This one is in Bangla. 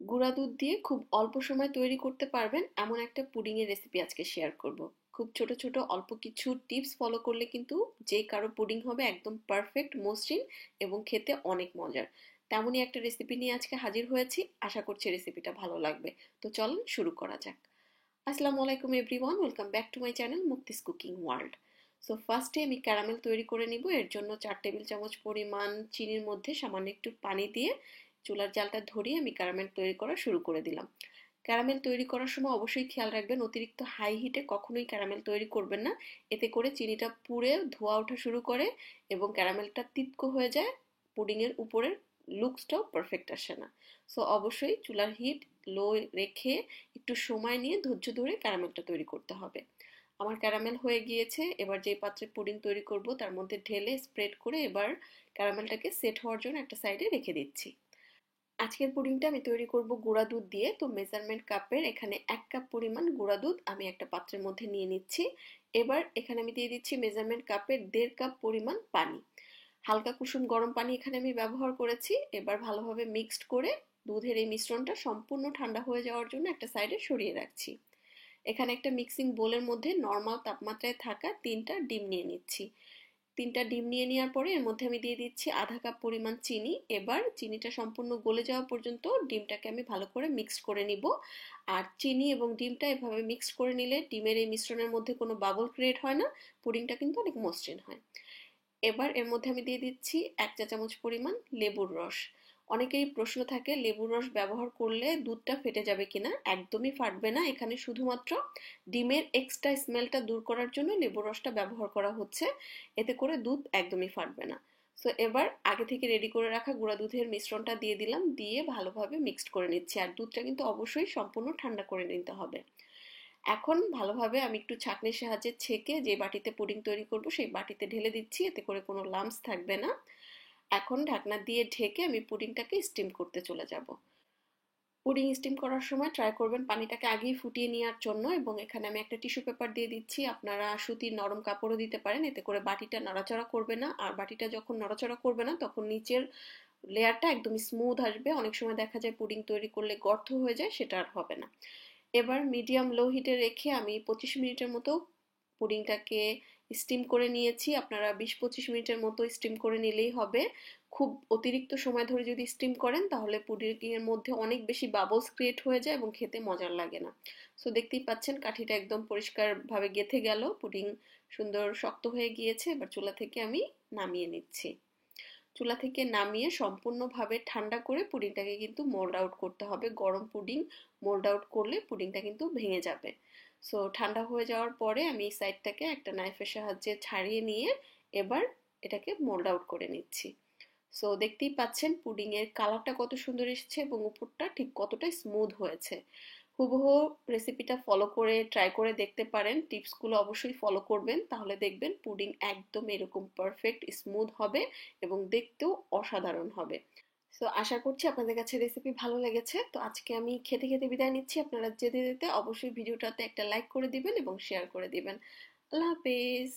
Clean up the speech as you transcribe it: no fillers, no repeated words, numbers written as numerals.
গুঁড়া দুধ দিয়ে খুব অল্প সময় তৈরি করতে পারবেন এমন একটা পুডিং এর রেসিপি আজকে শেয়ার করব। খুব ছোট ছোট অল্প কিছু টিপস ফলো করলে কিন্তু যে কারো পুডিং হবে একদম পারফেক্ট, মসৃণ এবং খেতে অনেক মজার। তেমনই একটা রেসিপি নিয়ে আজকে হাজির হয়েছি। আশা করছি রেসিপিটা ভালো লাগবে। তো চলুন শুরু করা যাক। আসসালামু আলাইকুম everyone, welcome back to my channel Mukti's cooking world. So ফার্স্টে আমি ক্যারামেল তৈরি করে নিব। এর জন্য 4 টেবিল চামচ পরিমাণ চিনির মধ্যে সামান্য একটু পানি দিয়ে চুলার জালটা ধরিয়ে আমি ক্যারামেল তৈরি করা শুরু করে দিলাম। ক্যারামেল তৈরি করার সময় অবশ্যই খেয়াল রাখবেন অতিরিক্ত হাই হিটে কখনোই ক্যারামেল তৈরি করবেন না। এতে করে চিনিটা পুড়ে ধোঁয়া ওঠা শুরু করে এবং ক্যারামেলটা তিতকো হয়ে যায়। পুডিংয়ের উপরের লুকসটাও পারফেক্ট আসে না। সো অবশ্যই চুলার হিট লো রেখে একটু সময় নিয়ে ধৈর্য ধরে ক্যারামেলটা তৈরি করতে হবে। আমার ক্যারামেল হয়ে গিয়েছে। এবার যে পাত্রে পুডিং তৈরি করব তার মধ্যে ঢেলে স্প্রেড করে এবার ক্যারামেলটাকে সেট হওয়ার জন্য একটা সাইডে রেখে দিচ্ছি। আজকের পুডিংটা আমি তৈরি করব গুঁড়া দুধ দিয়ে। তো মেজারমেন্ট কাপের এখানে 1 কাপ পরিমাণ গুঁড়া দুধ আমি একটা পাত্রের মধ্যে নিয়ে নিচ্ছি। এবার এখানে আমি দিয়ে দিচ্ছি মেজারমেন্ট কাপের 1.5 কাপ পরিমাণ পানি। হালকা কুসুম গরম পানি এখানে আমি ব্যবহার করেছি। এবার ভালোভাবে মিক্সড করে দুধের এই মিশ্রণটা সম্পূর্ণ ঠান্ডা হয়ে যাওয়ার জন্য একটা সাইডে সরিয়ে রাখছি। এখানে একটা মিক্সিং বোলের মধ্যে নর্মাল তাপমাত্রায় থাকা 3টা ডিম নিয়ে নিচ্ছি। 3টা ডিম নিয়ে নেওয়ার পরে এর মধ্যে আমি দিয়ে দিচ্ছি 1/2 কাপ পরিমাণ চিনি। এবার চিনিটা সম্পূর্ণ গলে যাওয়া পর্যন্ত ডিমটাকে আমি ভালো করে মিক্স করে নিব। আর চিনি এবং ডিমটা এভাবে মিক্স করে নিলে ডিমের এই মিশ্রণের মধ্যে কোনো বাবল ক্রিয়েট হয় না, পুডিংটা কিন্তু অনেক মসৃণ হয়। এবার এর মধ্যে আমি দিয়ে দিচ্ছি 1 চা চামচ পরিমাণ লেবুর রস। অনেকেরই প্রশ্ন থাকে লেবুর রস ব্যবহার করলে দুধটা ফেটে যাবে কিনা। একদমই ফাটবে না। এখানে শুধুমাত্র ডিমের এক্সট্রা স্মেলটা দূর করার জন্য লেবুর রসটা ব্যবহার করা হচ্ছে। এতে করে দুধ একদমই ফাটবে না। সো এবার আগে থেকে রেডি করে রাখা গুঁড়া দুধের মিশ্রণটা দিয়ে দিলাম, দিয়ে ভালোভাবে মিক্সড করে নিচ্ছি। আর দুধটা কিন্তু অবশ্যই সম্পূর্ণ ঠান্ডা করে নিতে হবে। এখন ভালোভাবে আমি একটু ছাঁকনির সাহায্যে ছেঁকে যে বাটিতে পুডিং তৈরি করব সেই বাটিতে ঢেলে দিচ্ছি। এতে করে কোনো লাম্পস থাকবে না। এখন ঢাকনা দিয়ে ঢেকে আমি পুডিংটাকে স্টিম করতে চলে যাব। পুডিং স্টিম করার সময় ট্রাই করবেন পানিটাকে আগেই ফুটিয়ে নেওয়ার জন্য। এবং এখানে আমি একটা টিস্যু পেপার দিয়ে দিচ্ছি। আপনারা সুতির নরম কাপড়ও দিতে পারেন। এতে করে বাটিটা নড়াচড়া করবে না। আর বাটিটা যখন নড়াচড়া করবে না তখন নিচের লেয়ারটা একদম স্মুথ আসবে। অনেক সময় দেখা যায় পুডিং তৈরি করলে গর্ত হয়ে যায়, সেটা আর হবে না। এবার মিডিয়াম লো হিটে রেখে আমি 25 মিনিটের মতো পুডিংটাকে স্টিম করে নিয়েছি। আপনারা 20-25 মিনিটের মতো স্টিম করে নিলেই হবে। খুব অতিরিক্ত সময় ধরে যদি স্টিম করেন তাহলে পুডিংয়ের মধ্যে অনেক বেশি বাবলস ক্রিয়েট হয়ে যায় এবং খেতে মজার লাগে না। সো দেখতেই পাচ্ছেন কাঠিটা একদম পরিষ্কারভাবে গেথে গেল। পুডিং সুন্দর শক্ত হয়ে গিয়েছে। এবার চুলা থেকে আমি নামিয়ে নিচ্ছি। চুলা থেকে নামিয়ে সম্পূর্ণভাবে ঠান্ডা করে পুডিংটাকে কিন্তু মোল্ড আউট করতে হবে। গরম পুডিং মোল্ড আউট করলে পুডিংটা কিন্তু ভেঙে যাবে। সো ঠান্ডা হয়ে যাওয়ার পরে আমি এই সাইডটাকে একটা নাইফের সাহায্যে ছাড়িয়ে নিয়ে এবার এটাকে মোল্ড আউট করে নিচ্ছি। সো দেখতেই পাচ্ছেন পুডিং এর কালারটা কত সুন্দর এসেছে এবং উপরটা ঠিক কতটা স্মুথ হয়েছে। হুবহু রেসিপিটা ফলো করে ট্রাই করে দেখতে পারেন। টিপসগুলো অবশ্যই ফলো করবেন, তাহলে দেখবেন পুডিং একদম এরকম পারফেক্ট স্মুথ হবে এবং দেখতেও অসাধারণ হবে। সো আশা করছি আপনাদের কাছে রেসিপি ভালো লেগেছে। তো আজকে আমি খেতে খেতে বিদায় নিচ্ছি। আপনারা যেতে যেতে অবশ্যই ভিডিওটাতে একটা লাইক করে দিবেন এবং শেয়ার করে দিবেন। আল্লাহ হাফেজ।